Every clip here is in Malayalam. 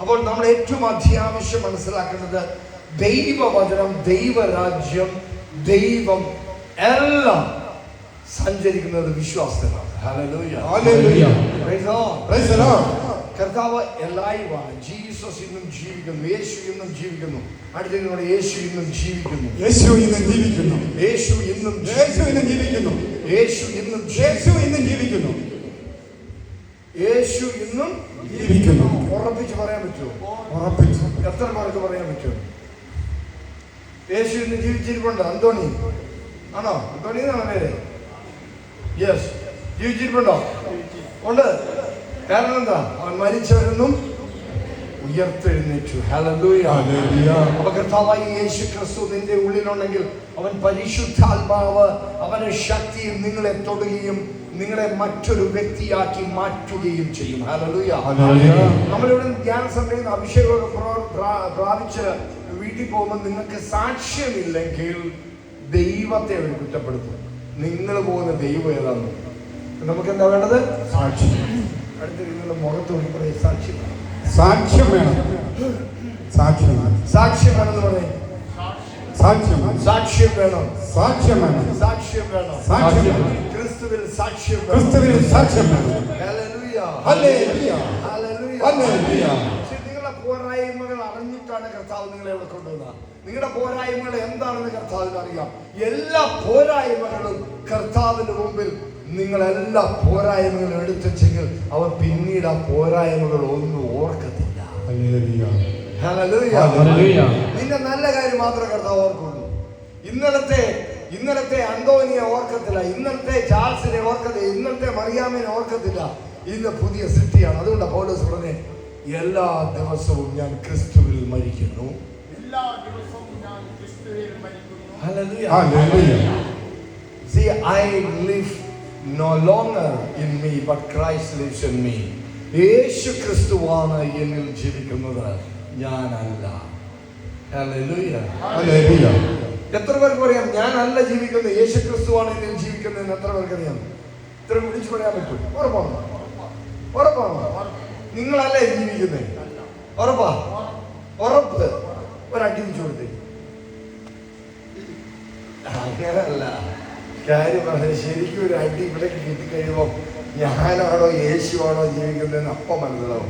അപ്പോൾ നമ്മൾ ഏറ്റവും അത്യാവശ്യം മനസ്സിലാക്കേണ്ടത് ദൈവവചനം, ദൈവരാജ്യം, ദൈവം എല്ലാം സഞ്ചരിക്കുന്നത് വിശ്വാസത്തിലാണ്. Hallelujah, hallelujah, price the Lord. കർത്താവ് എല്ലായിവാണ്. ജീസസ് ഇന്നും ജീവിക്കുന്നു. യേശു ഇന്നും ജീവിക്കുന്നു. അടുത്തതിനോട് യേശു ഇന്നും ജീവിക്കുന്നു. യേശു ഇന്നും ജീവിക്കുന്നു. യേശു ഇന്നും ജീവിക്കുന്നു. യേശു ഇന്നും ജീവിക്കുന്നു. യേശു ഇന്നും ജീവിക്കുന്നു. ഉറപ്പിച്ച് പറയാൻ പറ്റുമോ? ഉറപ്പിച്ചു. എത്ര പേർക്ക് പറയാൻ പറ്റുമോ? യേശു ഇന്ന് ജീവിച്ചിരിപ്പുണ്ട്. അന്തോണി ആണോ? അന്തോണി എന്നാണ് പേര്. യെസ്, ജീവിച്ചിരിപ്പുണ്ടോ? ഉണ്ട്. കാരണം എന്താ? അവൻ മരിച്ചവരെന്നും ഉയർത്തെഴുന്നേറ്റു. ഹല്ലേലൂയ. അപ്പൊ കർത്താവായ യേശു ക്രിസ്തു നിന്റെ ഉള്ളിലുണ്ടെങ്കിൽ അവൻ പരിശുദ്ധാത്മാവ്, അവന്റെ ശക്തിയും നിങ്ങളെ തൊടുകയും നിങ്ങളെ മറ്റൊരു വ്യക്തിയാക്കി മാറ്റുകയും ചെയ്യും. ഹല്ലേലൂയ. നമ്മളിവിടെ ധ്യാന സമയം അഭിഷേകം പ്രാപിച്ച് വീട്ടിൽ പോകുമ്പോൾ നിങ്ങൾക്ക് സാക്ഷ്യമില്ലെങ്കിൽ ദൈവത്തെ അവർ കുറ്റപ്പെടുത്തും. നിങ്ങൾ പോകുന്ന ദൈവം ഏതാണ്? നമുക്ക് എന്താ വേണ്ടത്? സാക്ഷ്യം. അടുത്ത നിങ്ങളുടെ മുഖത്തോട് പറയും സാക്ഷ്യം. സാക്ഷ്യം വേണം. സാക്ഷ്യം. സാക്ഷ്യം വേണമെന്ന് പറയും. സാക്ഷ്യം. സാക്ഷ്യം വേണം. സാക്ഷ്യം വേണം. സാക്ഷ്യം വേണം. സാക്ഷ്യം. ക്രിസ്തുവിൽ സാക്ഷ്യം വേണം. ക്രിസ്തുവിൽ സാക്ഷ്യം വേണം. Hallelujah, hallelujah, hallelujah, hallelujah. നിങ്ങളുടെ പോരായ്മകൾ അറിഞ്ഞിട്ടാണ് കർത്താവ് നിങ്ങളെ ഇവിടെ കൊണ്ടുവന്നത്. നിങ്ങളുടെ പോരായ്മകൾ എന്താണെന്ന് കർത്താവിന് അറിയാം. എല്ലാ പോരായ്മകളും കർത്താവിന് മുമ്പിൽ നിങ്ങളെല്ലാ പോരായ്മകളും എടുത്തുവെച്ചെങ്കിൽ അവൻ പിന്നീട് ആ പോരായ്മകൾ ഒന്നും ഓർക്കത്തില്ല. Hallelujah, hallelujah. നിന്റെ നല്ല കാര്യം മാത്രമേ കർത്താവ് ഓർക്കുള്ളൂ. ഇന്നലത്തെ അന്തോനിയെ ഓർക്കത്തില്ല, ഇന്നലത്തെ ചാൾസിനെ ഓർക്കത്തില്ല, ഇന്നലത്തെ മറിയാമിനെ ഓർക്കത്തില്ല. ഇന്ന് പുതിയ സൃഷ്ടിയാണ്. അതുകൊണ്ട് പൗലോസ് പറഞ്ഞേ, എല്ലാ ദിവസവും ഞാൻ ക്രിസ്തുവിൽ മരിക്കുന്നു. Hallelujah. See, I live no longer in me, but Christ lives in me. യേശു ക്രിസ്തുവാണ് എന്നിൽ ജീവിക്കുന്നത്, ഞാനല്ല. Hallelujah, hallelujah. എത്ര പേർക്ക് പറയാം ഞാനല്ല ജീവിക്കുന്നത്, യേശു ക്രിസ്തുവാണ് എന്നിൽ ജീവിക്കുന്നത്? എത്ര പേർക്ക് അറിയാം? ഇത്ര വിളിച്ചു പറയാൻ പറ്റും? ഉറപ്പാണോ? ഉറപ്പാണോ? നിങ്ങളല്ലേ ജീവിക്കുന്നത്? ഉറപ്പാ? ഉറപ്പ്. ഒരടി വെച്ചു കൊടുത്തേ. അങ്ങനല്ല കാര്യം പറഞ്ഞത്. ശരിക്കും ഒരു അടി ഇവിടെ കിട്ടിക്കഴിയുമ്പോൾ ഞാനാണോ യേശുവാണോ ജീവിക്കുന്നതെന്ന് അപ്പം മനസ്സിലാവും.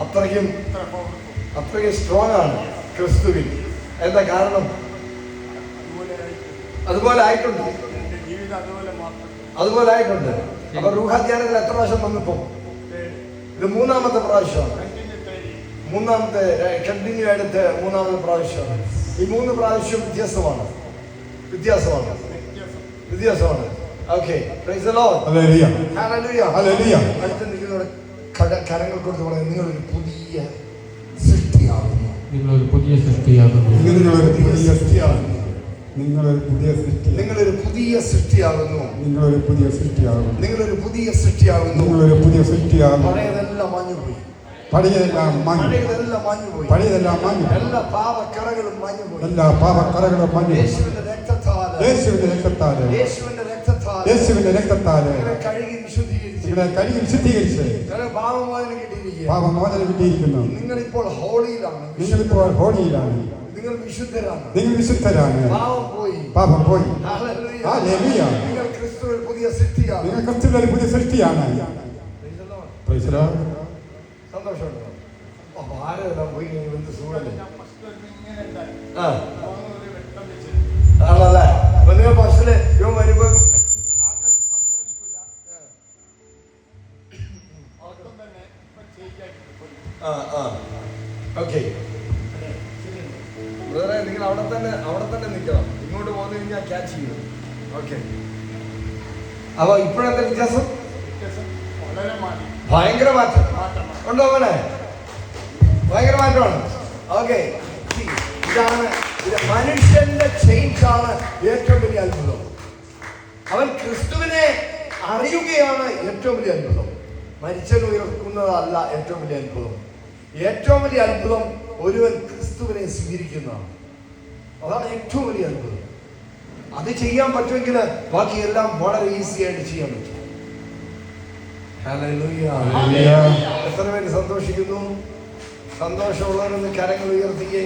അത്രയ്ക്കും സ്ട്രോങ് ആണ് ക്രിസ്തുവിൽ. എന്താ കാരണം? അതുപോലെ ആയിട്ടുണ്ട്. അപ്പൊ റൂഹാധ്യാനത്തിൽ എത്ര പ്രാവശ്യം വന്നിപ്പോ? ഇത് മൂന്നാമത്തെ പ്രാവശ്യമാണ്. മൂന്നാമത്തെ കണ്ടിന്യൂ എടുത്ത് മൂന്നാമത്തെ പ്രാവശ്യമാണ്. ഈ 3 പ്രാവശ്യം വ്യത്യാസമാണ്. Okay, price the lord. Hallelujah, hallelujah, hallelujah. അടുത്ത നിങ്ങളുടെ കരങ്ങൾ കൊടുത്ത് പറയാം, നിങ്ങളൊരു പുതിയ സൃഷ്ടിയാകുന്നു. നിങ്ങളൊരു പുതിയ സൃഷ്ടിയാകുന്നു. നിങ്ങളൊരു പുതിയ സൃഷ്ടിയാകുന്നു. പഴയതെല്ലാം മാഞ്ഞുപോയി. പഴയതെല്ലാം മാഞ്ഞു. എല്ലാ പാപക്കറകളും മാഞ്ഞു. യേശുവിന്റെ രക്തത്താൽ കഴുകി വിശുദ്ധീകരിച്ച് പാപമോചനം കിട്ടിയിരിക്കുന്നു. നിങ്ങളിപ്പോൾ ഹോളിയിലാണ്. നിങ്ങൾ വിശുദ്ധരാണ്. പാപം പോയി. ഹല്ലേലൂയ. നിങ്ങൾ ക്രിസ്തുവിൽ പുതിയ സൃഷ്ടിയാണ്. Praise the lord. സന്തോഷമുണ്ടോ? ഭാരതെല്ലാം പോയി എന്ത് സുഖമല്ലേ? ആണല്ലേ? അപ്പൊ നിങ്ങൾ ബസ്സില് ഇവൻ വരുമ്പോ ഓക്കെ, നിങ്ങൾ അവിടെ തന്നെ നിൽക്കണം. ഇങ്ങോട്ട് പോന്നു കഴിഞ്ഞാൽ ക്യാച്ച് ചെയ്യും. ഓക്കെ, അപ്പൊ ഇപ്പോഴത്തെ വ്യത്യാസം ഭയങ്കര മാറ്റം ഉണ്ടോ? അവനെ ഭയങ്കര മാറ്റമാണ്. ഓക്കെ, ഇതാണ് മനുഷ്യന്റെ ചേഞ്ച് ആണ് ഏറ്റവും വലിയ അത്ഭുതം. അവൻ ക്രിസ്തുവിനെ അറിയുകയാണ് ഏറ്റവും വലിയ അത്ഭുതം. മരിച്ചവൻ ഉയർക്കുന്നതല്ല ഏറ്റവും വലിയ അത്ഭുതം. ഏറ്റവും വലിയ അത്ഭുതം ഒരുവൻ ക്രിസ്തുവിനെ സ്വീകരിക്കുന്നതാണ്. അതാണ് ഏറ്റവും വലിയ അത്ഭുതം. അത് ചെയ്യാൻ പറ്റുമെങ്കിൽ ബാക്കിയെല്ലാം വളരെ ഈസി ആയിട്ട് ചെയ്യാൻ പറ്റും. ഹല്ലേലൂയ. എത്ര പേര് സന്തോഷിക്കുന്നു? സന്തോഷമുള്ളവരൊന്ന് കരങ്ങൾ ഉയർത്തിക്കേ,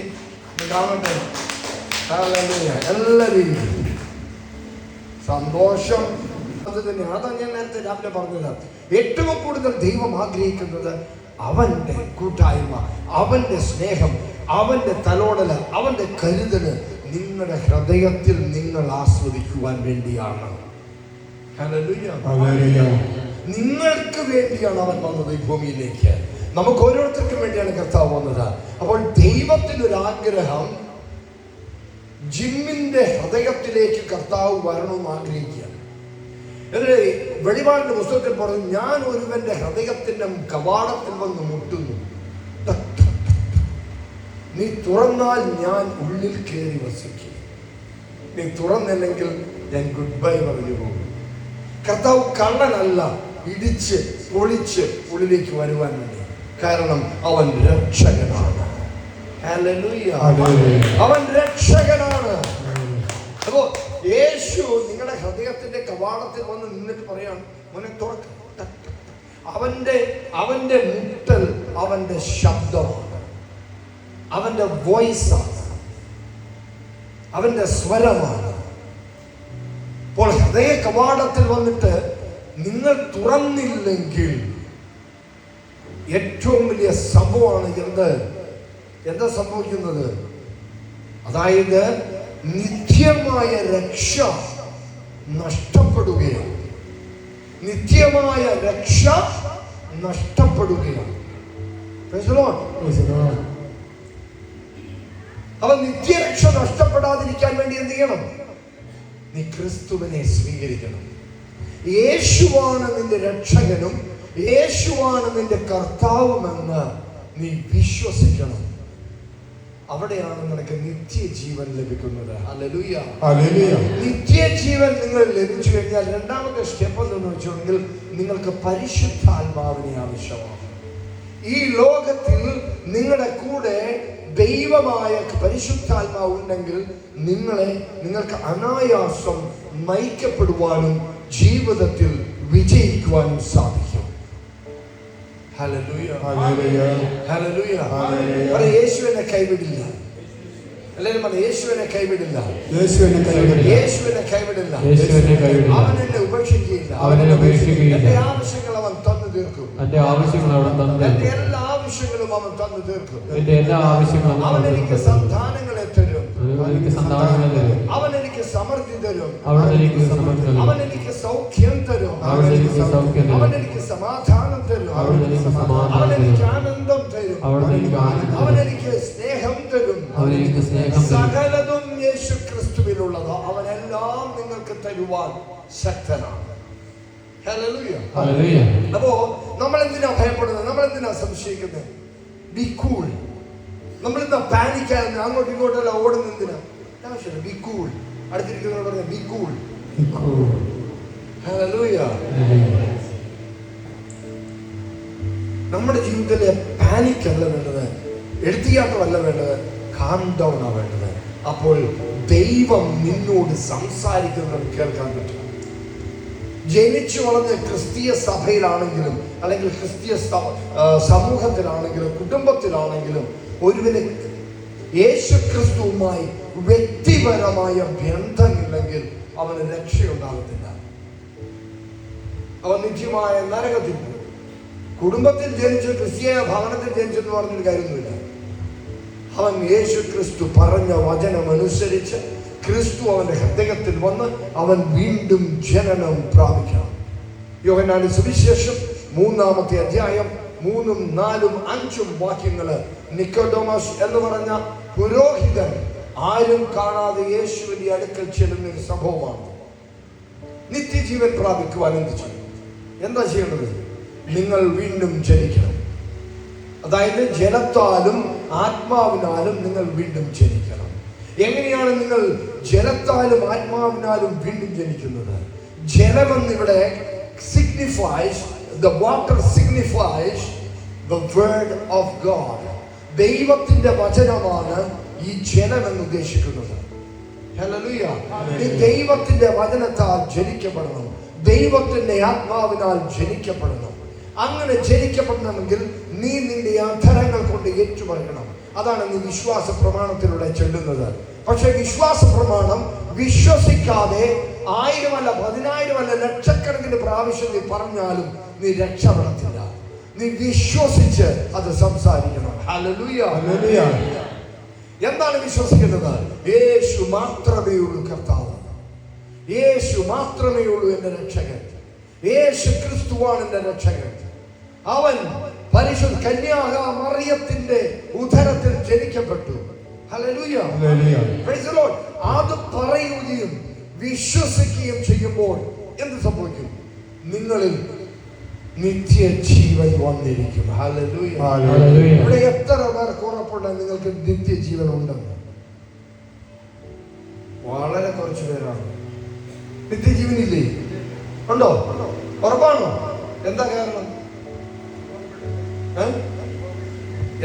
കാണട്ടെ. ഹല്ലേലൂയ. എല്ലാവരും സന്തോഷം അത് തന്നെയാണ്. അതാണ് ഞാൻ നേരത്തെ രാവിലെ പറഞ്ഞത്. ഏറ്റവും കൂടുതൽ ദൈവം ആഗ്രഹിക്കുന്നത് അവന്റെ കൂട്ടായ്മ, അവന്റെ സ്നേഹം, അവന്റെ തലോടല്, അവന്റെ കരുതല് നിങ്ങളുടെ ഹൃദയത്തിൽ നിങ്ങൾ ആസ്വദിക്കുവാൻ വേണ്ടിയാണ്. ഹല്ലേലൂയ. നിങ്ങൾക്ക് വേണ്ടിയാണ് അവൻ വന്നത് ഈ ഭൂമിയിലേക്ക്. നമുക്ക് ഓരോരുത്തർക്കും വേണ്ടിയാണ് കർത്താവ് വന്നത്. അപ്പോൾ ദൈവത്തിനൊരാഗ്രഹം ജിമ്മിന്റെ ഹൃദയത്തിലേക്ക് കർത്താവ് വരണമെന്ന് ആഗ്രഹിക്കുകയാണ്. വെളിപാടിന്റെ പുസ്തകത്തിൽ പറഞ്ഞു, ഞാൻ ഒരുവന്റെ ഹൃദയത്തിന്റെ കവാടത്തിൽ വന്ന് മുട്ടുന്നു, നീ തുറന്നാൽ ഞാൻ ഉള്ളിൽ കയറി വസിക്കും, നീ തുറന്നില്ലെങ്കിൽ ഞാൻ ഗുഡ് ബൈ പറഞ്ഞു പോകും. കർത്താവ് കള്ളനല്ല, ഇടിച്ച് പൊളിച്ച് ഉള്ളിലേക്ക് വരുവാൻ വേണ്ടി. കാരണം അവൻ രക്ഷകനാണ്. ഹല്ലേലൂയ. അവൻ രക്ഷകനാണ്. അപ്പോ യേശു നിങ്ങളുടെ ഹൃദയത്തിന്റെ കവാടത്തിൽ വന്ന് നിന്നിട്ട് പറയാണ്, മോനെ തുറക്ക. അവന്റെ മുട്ടൽ അവന്റെ ശബ്ദമാണ്, അവന്റെ വോയിസാണ്, അവന്റെ സ്വരമാണ്. അപ്പോൾ ഹൃദയ കവാടത്തിൽ വന്നിട്ട് നിങ്ങൾ തുറന്നില്ലെങ്കിൽ ഏറ്റവും വലിയ സംഭവമാണ് എന്താ സംഭവിക്കുന്നത്? അതായത് നിത്യമായ രക്ഷ നഷ്ടപ്പെടുകയാണ്. നിത്യമായ രക്ഷ നഷ്ടപ്പെടുകയാണ്. അപ്പൊ നിത്യരക്ഷ നഷ്ടപ്പെടാതിരിക്കാൻ വേണ്ടി എന്ത് ചെയ്യണം? നീ ക്രിസ്തുവിനെ സ്വീകരിക്കണം. യേശുവാണ് നിന്റെ രക്ഷകനും യേശുവാണ് നിന്റെ കർത്താവുമെന്ന് നീ വിശ്വസിക്കണം. അവിടെയാണ് നിനക്ക് നിത്യജീവൻ ലഭിക്കുന്നത്. ഹല്ലേലൂയ. നിത്യജീവൻ നിങ്ങൾ ലഭിച്ചു കഴിഞ്ഞാൽ രണ്ടാമത്തെ സ്റ്റെപ്പ് എന്ന് വെച്ചിട്ടുണ്ടെങ്കിൽ നിങ്ങൾക്ക് പരിശുദ്ധാത്മാവിനെ ആവശ്യമാണ്. ഈ ലോകത്തിൽ നിങ്ങളുടെ കൂടെ ദൈവമായ പരിശുദ്ധാത്മാവ് ഉണ്ടെങ്കിൽ നിങ്ങൾക്ക് അനായാസം നയിക്കപ്പെടുവാനും ജീവിതത്തിൽ വിജയിക്കുവാനും സാധിക്കും. ഹല്ലേലൂയ. ഹല്ലേലൂയ. യേശുവിനെ കൈവിടില്ല. എല്ലാവരും പറഞ്ഞു, യേശുവിനെ കൈവിടില്ല. യേശുവിനെ കൈവിടില്ല. അവൻ എന്നെ ഉപേക്ഷിക്കുകയില്ല. എന്റെ ആവശ്യങ്ങൾ അവൻ തന്നു തീർക്കും. എന്റെ എല്ലാ ആവശ്യങ്ങളും അവൻ തന്നു തീർക്കും. അവൻ എനിക്ക് സന്താനങ്ങളെ തരും. അവൻ എനിക്ക് സമൃദ്ധി തരും. അവൻ എനിക്ക് സൗഖ്യം തരും. അവൻ എനിക്ക് സമാധാനം തരും. അവൻ എനിക്ക് ആനന്ദം തരും. അവൻ എനിക്ക് സ്നേഹം തരും. സകലതും യേശു ക്രിസ്തുവിലുള്ളത് അവനെല്ലാം നിങ്ങൾക്ക് തരുവാൻ ശക്തനാണ്. ഹല്ലേലൂയ. അപ്പോ നമ്മൾ എന്തിനാ ഭയപ്പെടുന്നത്? നമ്മൾ എന്തിനാ സംശയിക്കുന്നത്? Be cool. നമ്മൾ എന്താ പാനിക്കാതെ അങ്ങോട്ടും ഇങ്ങോട്ടല്ല ഓടുന്ന? എന്തിനാ? ആവശ്യമില്ല. B cool. അടുത്തിരിക്കുന്നവർ പറഞ്ഞ ബി കൂൾ. ഹല്ലേലൂയ. നമ്മുടെ ജീവിതത്തിലെ പാനിക് അല്ല വേണ്ടത്, എടുത്തിയാട്ടമല്ല വേണ്ടത്, കാം ഡൗൺ ആ വേണ്ടത്. അപ്പോൾ ദൈവം നിന്നോട് സംസാരിക്കുന്നത് കേൾക്കാൻ പറ്റും. ജനിച്ചു വളർന്ന ക്രിസ്തീയ സഭയിലാണെങ്കിലും അല്ലെങ്കിൽ ക്രിസ്തീയ സമൂഹത്തിലാണെങ്കിലും കുടുംബത്തിലാണെങ്കിലും ഒരുവിന് യേശു ക്രിസ്തുവുമായി വ്യക്തിപരമായ ബന്ധമില്ലെങ്കിൽ അവന് രക്ഷയുണ്ടാകത്തില്ല. അവൻ നിത്യമായ നരകത്തിൽ. കുടുംബത്തിൽ ജനിച്ച് ക്രിസ്തീയ ഭവനത്തിൽ ജനിച്ചെന്ന് പറഞ്ഞൊരു കാര്യമൊന്നുമില്ല. അവൻ യേശു ക്രിസ്തു പറഞ്ഞ വചനമനുസരിച്ച് ക്രിസ്തു അവന്റെ ഹൃദയത്തിൽ വന്ന് അവൻ വീണ്ടും ജനനം പ്രാപിക്കണം. യോഹന്നാന്റെ സുവിശേഷം 3-ാമത്തെ അധ്യായം 3, 4, 5 വാക്യങ്ങള് നിക്കോദോമസ് എന്ന് പറഞ്ഞ പുരോഹിതൻ ആരും കാണാതെ യേശുവിന്റെ അടുക്കൽ ചെല്ലുന്ന ഒരു സംഭവമാണ്. നിത്യജീവൻ പ്രാപിക്കുവാൻ എന്ത് ചെയ്യും? എന്താ ചെയ്യേണ്ടത്? നിങ്ങൾ വീണ്ടും ജനിക്കണം. അതായത് ജലത്താലും ആത്മാവിനാലും നിങ്ങൾ വീണ്ടും ജനിക്കണം. എങ്ങനെയാണ് നിങ്ങൾ ജലത്താലും ആത്മാവിനാലും വീണ്ടും ജനിക്കുന്നത്? ജലമെന്നിവിടെ signifies, the water signifies the word of God. ദൈവത്തിന്റെ വചനമാണ് ഈ ജലം എന്ന് ഉദ്ദേശിക്കുന്നത്. ഹല്ലേലൂയ. നീ ദൈവത്തിന്റെ വചനത്താൽ ജനിക്കപ്പെടണം. ദൈവത്തിന്റെ ആത്മാവിനാൽ ജനിക്കപ്പെടണം. അങ്ങനെ ജനിക്കപ്പെടണമെങ്കിൽ നീ നിന്റെ അധരങ്ങൾ കൊണ്ട് ഏറ്റുപറയണം. അതാണ് നീ വിശ്വാസ പ്രമാണത്തിലൂടെ ചൊല്ലുന്നത്. പക്ഷെ വിശ്വാസ പ്രമാണം വിശ്വസിക്കാതെ 1000 അല്ല 10,000 അല്ല ലക്ഷക്കണക്കിന് പ്രാവശ്യം നീ പറഞ്ഞാലും നീ രക്ഷപ്പെടത്തില്ല. നീ വിശ്വസിച്ച് അത് സംസാരിക്കണം. ഹല്ലേലൂയ. എന്താണ് വിശ്വസിക്കുന്നത്? യേശു മാത്രമേ ഉള്ളൂ കർത്താവ്, യേശു മാത്രമേ ഉള്ളൂ എന്റെ രക്ഷകൻ, യേശു ക്രിസ്തുവാണ് എന്റെ രക്ഷകൻ. അവൻ പരിശുദ്ധ കന്യാമറിയത്തിന്റെ ഉദരത്തിൽ ജനിക്കപ്പെട്ടു. ഹല്ലേലൂയ. Price the Lord. അത് പറയുകയും വിശ്വസിക്കുകയും ചെയ്യുമ്പോൾ എന്ത് സംഭവിക്കും? നിങ്ങളിൽ നിത്യജീവൻ വന്നിരിക്കും. ഹല്ലേലൂയ. ഇവിടെ എത്ര പേർക്ക് ഉറപ്പുണ്ട് നിങ്ങൾക്ക് നിത്യജീവൻ ഉണ്ടെന്ന്? വളരെ കുറച്ച് പേരാണ്. നിത്യജീവനില്ലേ? ഉണ്ടോ? ഉറപ്പാണോ? എന്താ കാരണം?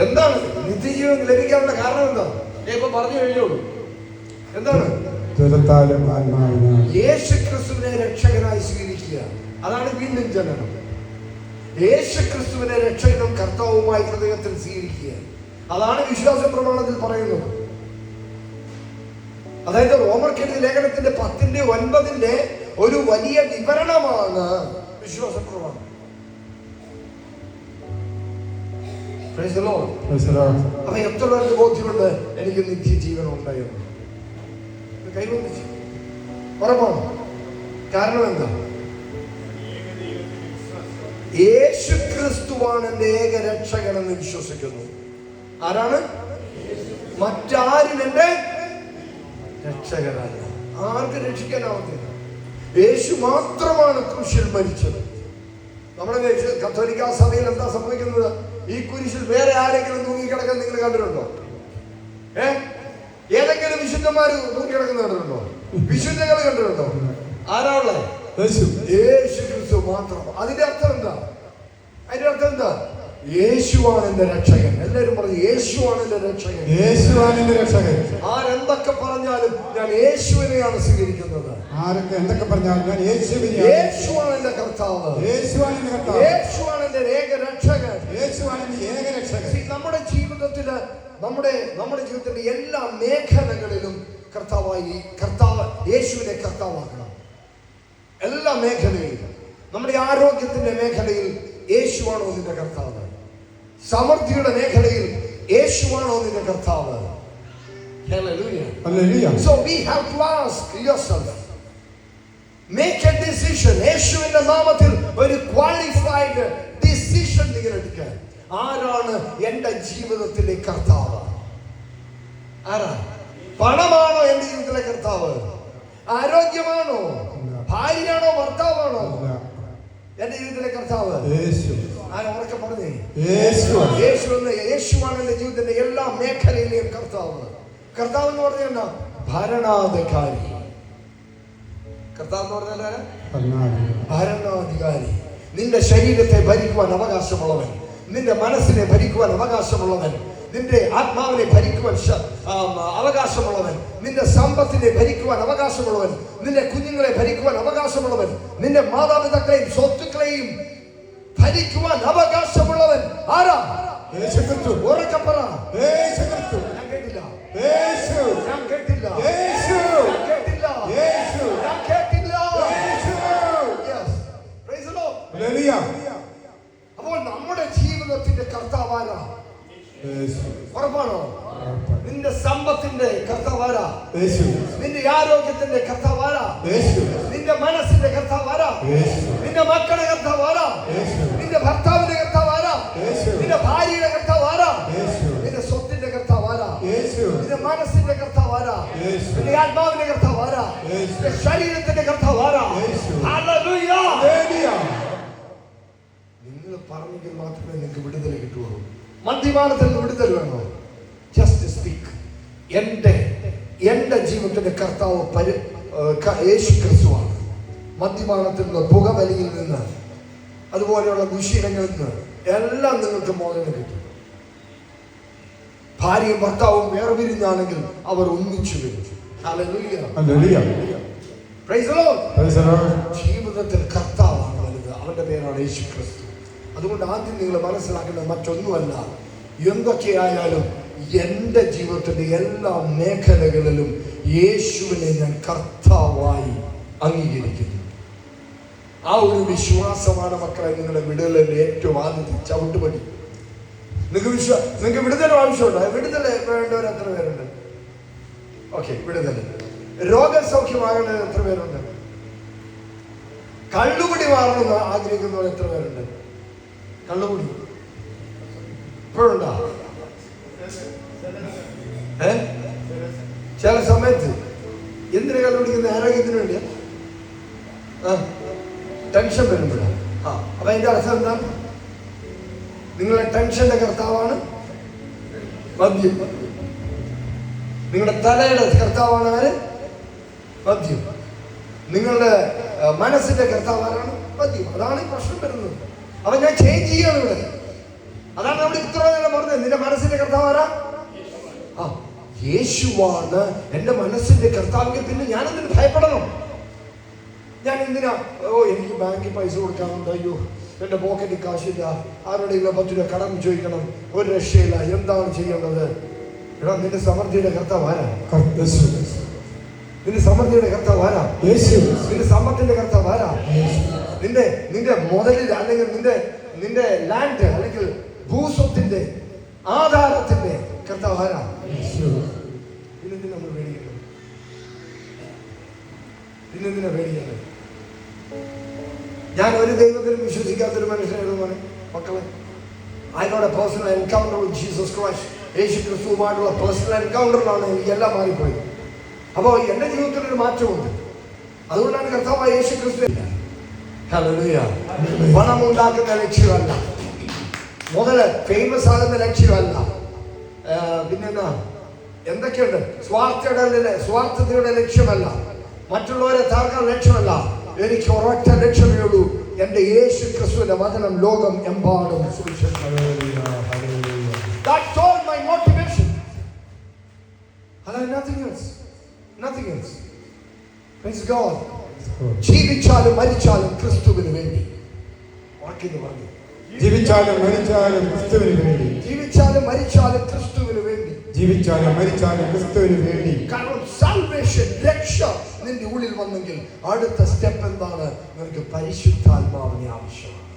എന്താണ് നിത്യജീവൻ ലഭിക്കാനുള്ള കാരണം? എന്താ? ഇപ്പൊ പറഞ്ഞു കഴിഞ്ഞോളൂ. എന്താണ്? യേശു ക്രിസ്തുവിനെ രക്ഷകനായി സ്വീകരിക്കുക. അതാണ് വീണ്ടും ജനനം. യേശു ക്രിസ്തുവിനെ രക്ഷകനും കർത്താവുമായി ഹൃദയത്തിൽ സ്വീകരിക്കുക. അതാണ് വിശ്വാസ പ്രമാണത്തിൽ പറയുന്നത്. അതായത് റോമർക്കെഴുതിയ ലേഖനത്തിന്റെ 10:9 ഒരു വലിയ വിവരണമാണ് വിശ്വാസ പ്രമാണം. അപ്പൊ എത്ര പേർക്ക് ബോധ്യമുണ്ട് എനിക്ക് നിത്യജീവൻ ഉണ്ടായിരുന്നു? കൈവന്നിച്ചു. ഉറപ്പാണ്. കാരണം എന്താ? യേശു ക്രിസ്തുവാണ് എന്റെ ഏക രക്ഷകൻ എന്ന് വിശ്വസിക്കുന്നു. ആരാണ്? മറ്റാരും എന്റെ രക്ഷകനല്ല. ആർക്ക് രക്ഷിക്കാനാവത്തില്ല. യേശു മാത്രമാണ് ക്രൂശിൽ മരിച്ചത്. നമ്മുടെ കത്തോലിക്ക സഭയിൽ എന്താ സംഭവിക്കുന്നത്? ഈ കുരിശിൽ വേറെ ആരെങ്കിലും തൂങ്ങിക്കിടക്കാൻ നിങ്ങൾ കണ്ടിട്ടുണ്ടോ? ഏതെങ്കിലും വിശുദ്ധന്മാര് തൂങ്ങിക്കിടക്കുന്ന കണ്ടിട്ടുണ്ടോ? വിശുദ്ധകൾ കണ്ടിട്ടുണ്ടോ? ആരാ ഉള്ളത്? യേശു ക്രിസ്തു മാത്രം. അതിന്റെ അർത്ഥം എന്താ? അതിന്റെ അർത്ഥം എന്താ? യേശുവാണ് എന്റെ രക്ഷകൻ. എല്ലാവരും പറഞ്ഞു യേശുവാണ് എന്റെ രക്ഷകൻ, യേശുവാണ് എന്റെ രക്ഷകൻ. ആരെന്തൊക്കെ പറഞ്ഞാലും ഞാൻ യേശുവിനെയാണ് സ്വീകരിക്കുന്നത്. ആരൊക്കെ എന്തൊക്കെ പറഞ്ഞാലും ഞാൻ യേശുവിനെയാണ്. യേശുവാണ് എന്റെ കർത്താവ്, യേശുവാണ് എന്റെ കർത്താവ്, യേശുവാണ് എന്റെ ഏക രക്ഷകൻ, യേശുവാണ് എന്റെ ഏക രക്ഷകൻ. നമ്മുടെ ജീവിതത്തില് നമ്മുടെ ജീവിതത്തിന്റെ എല്ലാ മേഖലകളിലും കർത്താവ് യേശുവിനെ കർത്താവാക്കണം. എല്ലാ മേഖലയിലും. നമ്മുടെ ആരോഗ്യത്തിന്റെ മേഖലയിൽ യേശുവാണോ നിന്റെ കർത്താവ്? സമൃദ്ധിയുടെ മേഖലയിൽ യേശുവാണോ നിന്റെ കർത്താവ്? Hallelujah. So we have to ask yourself, make a decision. യേശുവിന്റെ നാമത്തിൽ ഒരു ക്വാളിഫൈഡ് ഡിസിഷൻ നിങ്ങൾ എടുക്കുക. ആരാണ് എന്റെ ജീവിതത്തിലെ കർത്താവ്? ആരാ? പണമാണോ എന്റെ ജീവിതത്തിലെ കർത്താവ്? ആരോഗ്യമാണോ? ഭാര്യയാണോ? ഭർത്താവാണോ എന്റെ ജീവിതത്തിലെ കർത്താവ്? ആരൊക്കെ പറഞ്ഞേ? യേശുവാണ് എന്റെ ജീവിതത്തിന്റെ എല്ലാ മേഖലയിലെയും കർത്താവ്. കർത്താവ് എന്ന് പറഞ്ഞാൽ എന്താ? ഭരണാധികാരി. കർത്താവ് എന്ന് പറഞ്ഞാൽ ഭരണാധികാരി. നിന്റെ ശരീരത്തെ ഭരിക്കുവാൻ അവകാശമുള്ളവൻ, നിന്റെ മനസ്സിനെ ഭരിക്കുവാൻ അവകാശമുള്ളവൻ, നിന്റെ ആത്മാവിനെ ഭരിക്കുവാൻ അവകാശമുള്ളവൻ, നിന്റെ സമ്പത്തിനെ ഭരിക്കുവാൻ അവകാശമുള്ളവൻ, നിന്റെ കുഞ്ഞുങ്ങളെ ഭരിക്കുവാൻ അവകാശമുള്ളവൻ, നിന്റെ മാതാപിതാക്കളെയും സ്വത്തുക്കളെയും ഭരിക്കുവാൻ അവകാശമുള്ളവൻ ആരാ? യേശുക്രിസ്തു. ഉറക്കെ പറ. യേശുക്രിസ്തു. ഞാൻ കേട്ടില്ല. യേശു. ഞാൻ കേട്ടില്ല. യേശു. ഞാൻ കേട്ടില്ല. യേശു. ഞാൻ കേട്ടില്ല. യേശു. Yes. Praise the lord. Hallelujah. അപ്പോൾ നമ്മുടെ ജീവിതത്തിന്റെ കർത്താവ് ആരാ? യേശു. ഉറപ്പാണോ? നിന്റെ സമ്പത്തിന്റെ കർത്താവ് ആരാ? യേശു. നിന്റെ ആരോഗ്യത്തിന്റെ കർത്താവ് ആരാ? യേശു. നിന്റെ മനസ്സിന്റെ കർത്താവ് ആരാ? യേശു. നിന്റെ മക്കളുടെ കർത്താവ് ആരാ? യേശു. നിന്റെ ഭർത്താവിന്റെ കർത്താവ് ആരാ? യേശു. നിന്റെ ഭാര്യയുടെ കർത്താവ് ആരാ? യേശു. നിന്റെ സ്വത്തിന്റെ കർത്താവ് ആരാ? യേശു. നിന്റെ മനസ്സിന്റെ കർത്താവ് ആരാ? യേശു. നിന്റെ ആത്മാവിന്റെ കർത്താവ് ആരാ? യേശു. നിന്റെ ശരീരത്തിന്റെ കർത്താവ് ആരാ? യേശു. ഹല്ലേലൂയ. നിങ്ങൾ പറഞ്ഞെങ്കിൽ മാത്രമേ നിങ്ങൾക്ക് വിടുതൽ കിട്ടുള്ളൂ. മദ്യപാനത്തിൽ നിന്ന് വിടുതൽ വേണോ? Just speak. എന്റെ ജീവിതത്തിന്റെ കർത്താവ് യേശു ക്രിസ്തുവാണ്. മദ്യപാനത്തിൽ നിന്ന്, പുകവലിയിൽ നിന്ന്, അതുപോലെയുള്ള ദുശീലങ്ങളിൽ നിന്ന് എല്ലാം നിങ്ങൾക്ക് മോചനം കിട്ടും. ഭാര്യയും ഭർത്താവും വേർപിരിഞ്ഞാണെങ്കിൽ അവർ ഒന്നിച്ചു വരും. ജീവിതത്തിൽ കർത്താവാണ് വലുത്. അവന്റെ പേരാണ് യേശു ക്രിസ്തു. അതുകൊണ്ട് ആദ്യം നിങ്ങൾ മനസ്സിലാക്കേണ്ടത് മറ്റൊന്നുമല്ല, എന്തൊക്കെയായാലും എൻ്റെ ജീവിതത്തിൻ്റെ എല്ലാ മേഖലകളിലും യേശുവിനെ ഞാൻ കർത്താവായി അംഗീകരിക്കുന്നു. ആ ഒരു വിശ്വാസമാണ് മക്കളെ നിങ്ങളുടെ വിടുതലിന്റെ ഏറ്റവും ആദ്യത്തെ ചവിട്ടുപടി. നിങ്ങൾക്ക് വിടുതൽ ആവശ്യമുണ്ടോ? വിടുതൽ വേണ്ടവർ എത്ര പേരുണ്ട്? ഓക്കെ, വിടുതൽ. രോഗസൗഖ്യമാകേണ്ടത് എത്ര പേരുണ്ട്? കള്ളുകുടി മാറണമെന്ന് ആഗ്രഹിക്കുന്നവർ എത്ര പേരുണ്ട്? കള്ളുകുടി ഇപ്പോഴുണ്ടോ? ചില സമയത്ത് എന്തിനാ കള്ളുകുടിക്കുന്ന? ആരോഗ്യത്തിന് വേണ്ടിയാ? ടെൻഷൻ വരുമ്പോഴാണ്. അപ്പൊ അതിന്റെ അർത്ഥം എന്താ? നിങ്ങളുടെ ടെൻഷന്റെ കർത്താവാണ് മദ്യം. നിങ്ങളുടെ തലയുടെ കർത്താവാണ് ആര്? മദ്യം. നിങ്ങളുടെ മനസ്സിന്റെ കർത്താവാണ് മദ്യം. അതാണ് ഈ പ്രശ്നം വരുന്നത്. അപ്പൊ ഞാൻ ചേഞ്ച് ചെയ്യാണ് ഇവിടെ. അതാണ് നമ്മൾ ഇത്ര നേരം പറഞ്ഞത്. നിന്റെ മനസ്സിന്റെ കർത്താവാരാ? യേശുവാണ് എന്റെ മനസ്സിന്റെ കർത്താവ്. പിന്നെ ഞാനെന്തിനു ഭയപ്പെടണം? ഞാൻ എന്തിനാ എനിക്ക് ബാങ്കിൽ പൈസ കൊടുക്കാനുണ്ട്, അയ്യോ എൻ്റെ പോക്കറ്റിൽ കാശില്ല, ആരുടെയെങ്കിലും 10 രൂപ കടം ചോദിക്കണം, ഒരു രക്ഷയില്ല, എന്താണ് ചെയ്യേണ്ടത്? എടാ, നിന്റെ സമൃദ്ധിയുടെ കർത്താവ് ആരാ? നിന്റെ സമൃദ്ധിയുടെ കർത്താവ് ആരാ? നിന്റെ സമ്പത്തിന്റെ കർത്താവ് ആരാ? നിന്റെ മുതലിൽ അല്ലെങ്കിൽ നിന്റെ ലാൻഡ് അല്ലെങ്കിൽ ഭൂസ്വത്തിന്റെ ആധാരത്തിന്റെ കർത്താവ് ആരാ? പിന്നെന്തിനാ നമ്മൾ പേടിക്കുന്നത്? പിന്നെന്തിനാ പേടിക്കുന്നത്? ഞാൻ ഒരു ദൈവത്തിലും വിശ്വസിക്കാത്തൊരു മനുഷ്യനായിരുന്നു മക്കളെ. I got a personal encounter with Jesus Christ. യേശു ക്രിസ്തുവുമായിട്ടുള്ള പേഴ്സണൽ എൻകൗണ്ടറിലാണ് എനിക്ക് എല്ലാം മാറിപ്പോയി. അപ്പോൾ എൻ്റെ ജീവിതത്തിൽ ഒരു മാറ്റമുണ്ട്. അതുകൊണ്ടാണ് കർത്താവായ യേശു ക്രിസ്തു. ഹല്ലേലൂയ. പണം ഉണ്ടാക്കുന്ന ലക്ഷ്യമല്ല, മുതല് ഫേമസ് ആകുന്ന ലക്ഷ്യമല്ല, പിന്നെന്താ എന്തൊക്കെയുണ്ട്, സ്വാർത്ഥതയുടെ ലക്ഷ്യമല്ല, മറ്റുള്ളവരെ താർക്കാൻ ലക്ഷ്യമല്ല. എനിക്ക് ഒരൊറ്റ ലക്ഷ്യമേ ഉള്ളൂ, എന്റെ യേശു ക്രിസ്തുവിന്റെ വചനം ലോകം എമ്പാടും സുവിശേഷം. That's all my motivation. Nothing else. Nothing else. Praise God. ജീവിച്ചാലും മരിച്ചാലും ക്രിസ്തുവിന് വേണ്ടി. പറഞ്ഞു, ജീവിച്ചാലും മരിച്ചാലും ക്രിസ്തുവിന് വേണ്ടി. ജീവിച്ചാലും മരിച്ചാലും ക്രിസ്തുവിന് വേണ്ടി. ജീവിച്ചാലും മരിച്ചാലും ക്രിസ്തുവിന് വേണ്ടി. കാരണം സാൽവേഷൻ, രക്ഷ നിന്റെ ഉള്ളിൽ വന്നെങ്കിൽ അടുത്ത സ്റ്റെപ്പ് എന്താണ്? നിനക്ക് പരിശുദ്ധാത്മാവിനെ ആവശ്യമാണ്.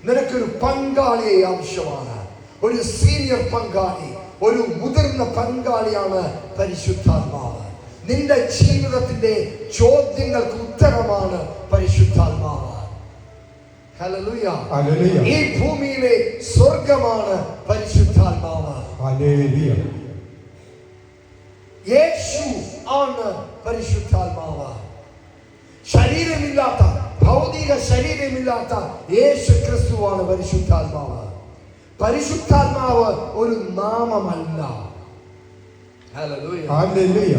നിനക്കൊരു പങ്കാളിയെ ആവശ്യമാണ്. ഒരു സീനിയർ പങ്കാളി, ഒരു മുതിർന്ന പങ്കാളിയാണ് പരിശുദ്ധാത്മാവ്. നിന്റെ ജീവിതത്തിന്റെ ചോദ്യങ്ങൾക്ക് ഉത്തരമാണ് പരിശുദ്ധാത്മാവ്. ഹല്ലേലൂയ. ഈ ഭൂമിയിലെ സ്വർഗമാണ് പരിശുദ്ധാത്മാവ്. ഹല്ലേലൂയ. യേശു ആണ് പരിശുദ്ധാത്മാവ്. ശരീരമില്ലാത്ത, ഭൗതിക ശരീരമില്ലാത്ത യേശു ക്രിസ്തുവാണ് പരിശുദ്ധാത്മാവ്. പരിശുദ്ധാത്മാവ് ഒരു നാമമല്ല. ഹല്ലേലൂയ.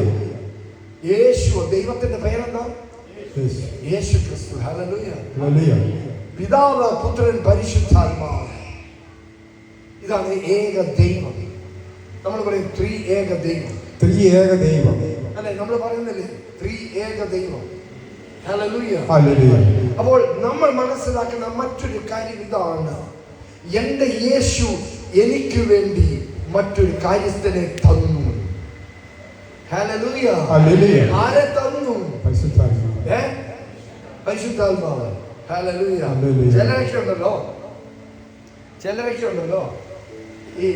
യേശു ദൈവത്തിന്റെ പേരെന്താ? യേശു ക്രിസ്തു. ഹല്ലേലൂയ. പിതാവ്, പുത്രൻ, പരിശുദ്ധാത്മാവ്. ഇതാണ് ഏക ദൈവം. നമ്മൾ പറയും ത്രിയേക ദൈവം. ത്രിയേക ദൈവം അല്ലെ? നമ്മൾ പറയുന്നില്ലേ ത്രിയേക ദൈവം? ഹല്ലേലൂയ. അപ്പോൾ നമ്മൾ മനസ്സിലാക്കുന്ന മറ്റൊരു കാര്യം ഇതാണ്, എന്റെ യേശു എനിക്ക് വേണ്ടി മറ്റൊരു കാര്യസ്ഥനെ തന്നു. ഹല്ലേലൂയ. ആരെ തന്നു? പരിശുദ്ധാത്മാവ്. ഹല്ലേലൂയ. ചിലരൊക്കെ ഉണ്ടല്ലോ ഈ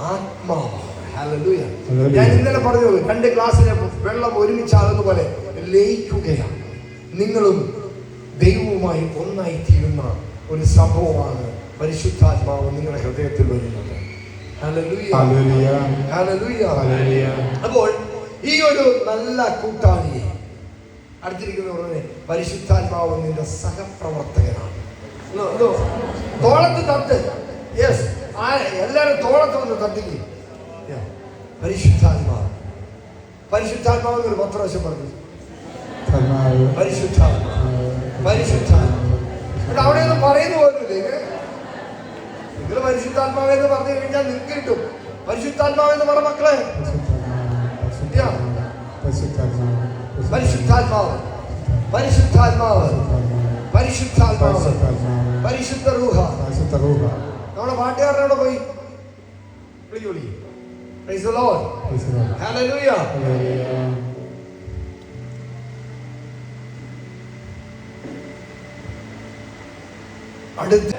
ആത്മാവ്. ഹല്ലേലൂയ. ഞാൻ ഇന്നലെ പറഞ്ഞു, 2 ഗ്ലാസ്സിലെ വെള്ളം ഒരുമിച്ചാകുന്ന പോലെ ലയിക്കുകയാണ്. നിങ്ങളും ദൈവവുമായി ഒന്നായി തീരുന്ന ഒരു സംഭവമാണ് പരിശുദ്ധാത്മാവ് നിങ്ങളുടെ ഹൃദയത്തിൽ വരുന്നത്. ഹല്ലേലൂയ. ഹല്ലേലൂയ. അപ്പോൾ ഈ ഒരു നല്ല കൂട്ടാളിയെ അടുത്തിരിക്കുന്നവരുടെ പരിശുദ്ധാത്മാവ് നിന്റെ സഹപ്രവർത്തകനാണ്. തോളത്ത് തട്ട്. യെസ്, എല്ലാവരും തോളത്ത് വന്ന് തട്ടിക്കും. പരിശുദ്ധാത്മാവ്. പരിശുദ്ധാത്മാവ് ഒരു 10 പ്രാവശ്യം പറഞ്ഞു. പരിശുദ്ധാത്മാവ്, പരിശുദ്ധാത്മാവ്. അവിടെ ഒന്നും പറയുന്ന പോലില്ലേ? നിങ്ങൾ പരിശുദ്ധാത്മാവെന്ന് പറഞ്ഞു കഴിഞ്ഞാൽ നിങ്ങൾക്ക് കിട്ടും. പരിശുദ്ധാത്മാവെന്ന് പറ മക്കളെ. പരിശുദ്ധാത്മാവ്, പരിശുദ്ധാത്മാവ്, പരിശുദ്ധാത്മാവ്, പരിശുദ്ധാത്മാവ്, പരിശുദ്ധാത്മാവ്, പരിശുദ്ധ റൂഹ. പരിശുദ്ധ റൂഹ. നമ്മുടെ പാട്ടുകാരനോട് പോയി വിളിക്കോളി. Praise the Lord. Praise the Lord. Hallelujah. Hallelujah. അടുത്ത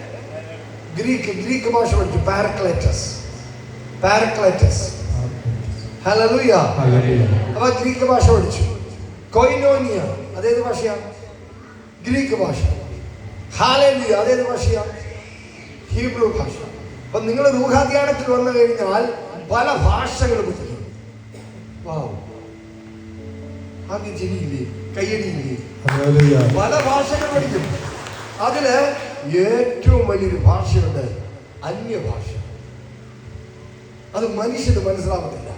ഗ്രീക്ക് ഭാഷ പഠിച്ചു. പാരക്ലേറ്റസ്. ഹല്ലേലൂയ. Hallelujah. അപ്പൊ ഗ്രീക്ക് ഭാഷ പഠിച്ചു. കൊയിനോനിയ അതേത് ഭാഷയാണ്? ഗ്രീക്ക് ഭാഷ. ഹല്ലേലൂയ അതേത് ഭാഷയാണ്? ഹീബ്രു ഭാഷ. അപ്പൊ നിങ്ങൾ റൂഹാധ്യാനത്തിൽ വന്നു കഴിഞ്ഞാൽ പല ഭാഷകൾ പഠിക്കും. ആദ്യം ചിരിയില്ലേ, കയ്യടിയില്ലേ? Hallelujah. പല ഭാഷകൾ പഠിക്കും. അതില് ഏറ്റവും വലിയൊരു ഭാഷയുണ്ട്, അന്യഭാഷ. അത് മനുഷ്യന് മനസ്സിലാവത്തില്ല.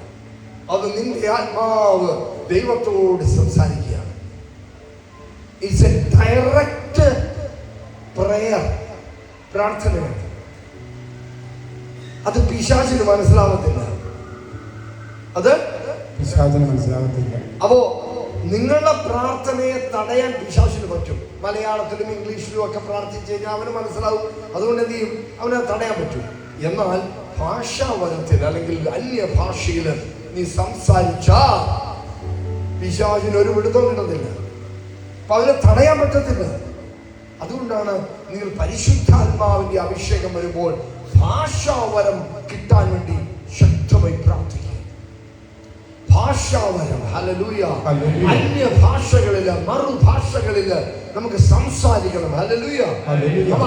അത് നിന്റെ ആത്മാവ് ദൈവത്തോട് സംസാരിക്കുകയാണ്. ഇറ്റ്സ് എ ഡയറക്റ്റ് പ്രയർ, പ്രാർത്ഥനയാണ്. അത് പിശാചിന് മനസ്സിലാവത്തില്ല. അത് പിശാചിന് മനസ്സിലാവത്തില്ല. അപ്പോ നിങ്ങളുടെ പ്രാർത്ഥനയെ തടയാൻ പിശാചിന് പറ്റും. മലയാളത്തിലും ഇംഗ്ലീഷിലും ഒക്കെ പ്രാർത്ഥിച്ചു കഴിഞ്ഞാൽ അവന് മനസ്സിലാവും. അതുകൊണ്ട് എന്ത് ചെയ്യും? അവനെ തടയാൻ പറ്റും. എന്നാൽ ഭാഷാവരത്തിൽ അല്ലെങ്കിൽ അന്യഭാഷയിൽ നീ സംസാരിച്ചാൽ പിശാചിന് ഒരു പിടുത്തം കിട്ടുന്നില്ല. അപ്പൊ അവനെ തടയാൻ പറ്റത്തില്ല. അതുകൊണ്ടാണ് നിങ്ങൾ പരിശുദ്ധാത്മാവിന്റെ അഭിഷേകം വരുമ്പോൾ ഭാഷാവരം കിട്ടാൻ വേണ്ടി ശക്തമായി പ്രാർത്ഥിക്കുക. ഭാഷാവരം. ഹല്ലേലൂയ. അന്യ ഭാഷകളില്, മറുഭാഷകളില് നമുക്ക് സംസാരിക്കണം. ഹല്ലേലൂയ. അപ്പൊ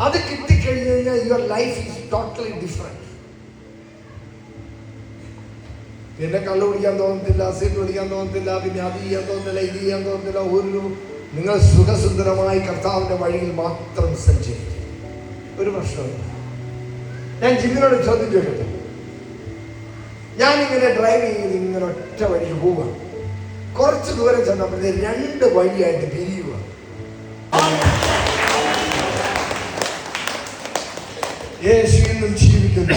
അത് കിട്ടിക്കഴിഞ്ഞു കഴിഞ്ഞാൽ your life is totally different. പിന്നെ കള്ളു കുടിക്കാൻ തോന്നത്തില്ല, സിഗരറ്റ് കുടിക്കാൻ തോന്നത്തില്ല, പിന്നെ അത് ചെയ്യാൻ തോന്നുന്നില്ല, ഇത് ചെയ്യാൻ തോന്നത്തില്ല. നിങ്ങൾ സുഖസുന്ദരമായി കർത്താവിന്റെ വഴിയിൽ മാത്രം സഞ്ചരിക്കും. ഒരു പ്രശ്നമില്ല. ഞാൻ ജിമ്മിനോട് ചോദ്യം ചോദിക്കട്ടെ. ഞാനിങ്ങനെ ഡ്രൈവ് ചെയ്ത് ഇങ്ങനെ ഒറ്റ വഴിക്ക് പോവുക. കുറച്ച് ദൂരം ചെന്നപ്പോഴത്തെ 2 വഴിയായിട്ട് പിരിയുക. യേശു ഇന്നും ജീവിക്കുന്നു.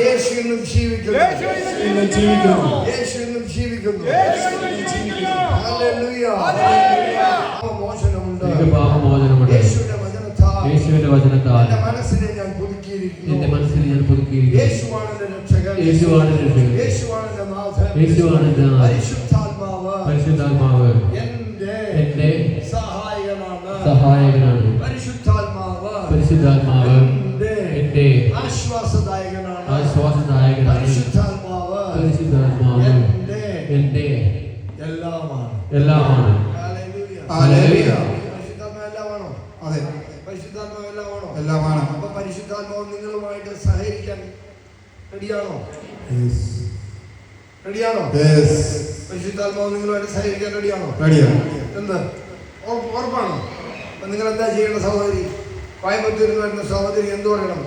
യേശു ഇന്നും ജീവിക്കുന്നു. യേശു ഇന്നും ജീവിക്കുന്നു. ഹല്ലേലൂയ. പാപമോചനമുണ്ട്. യേശുവിന്റെ വചനത്താൽ എന്റെ മനസ്സിനെ ഞാൻ പുതുക്കിയിരിക്കുന്നു. യേശുവാണ് എന്റെ രക്ഷകൻ. യേശുവാണ് എന്റെ നാഥൻ. പരിശുദ്ധാത്മാവ് എന്റെ സഹായകനാണ്. പരിശുദ്ധാത്മാവ് എന്റെ ആശ്വാസദായകനാണ്. പരിശുദ്ധാത്മാവ് എന്റെ എല്ലാമാണ്. ഹല്ലേലൂയ. പരിശുദ്ധാത്മാവ് എല്ലാമാണോ? അതെ, പരിശുദ്ധാത്മാവ് എല്ലാമാണോ? എല്ലാമാണ്. അപ്പൊ പരിശുദ്ധാത്മാവ് നിങ്ങളുമായിട്ട് സഹകരിക്കാൻ റെഡിയാണോ? റെഡിയാണോ? പരിശുദ്ധാത്മാവ് നിങ്ങളുമായിട്ട് സഹകരിക്കാൻ റെഡിയാണോ? എന്ത് ഉറപ്പാണോ? അപ്പൊ നിങ്ങൾ എന്താ ചെയ്യേണ്ട? സഹോദരി, കോയമ്പത്തൂരിൽ വരുന്ന സഹോദരി എന്ത് പറയണം?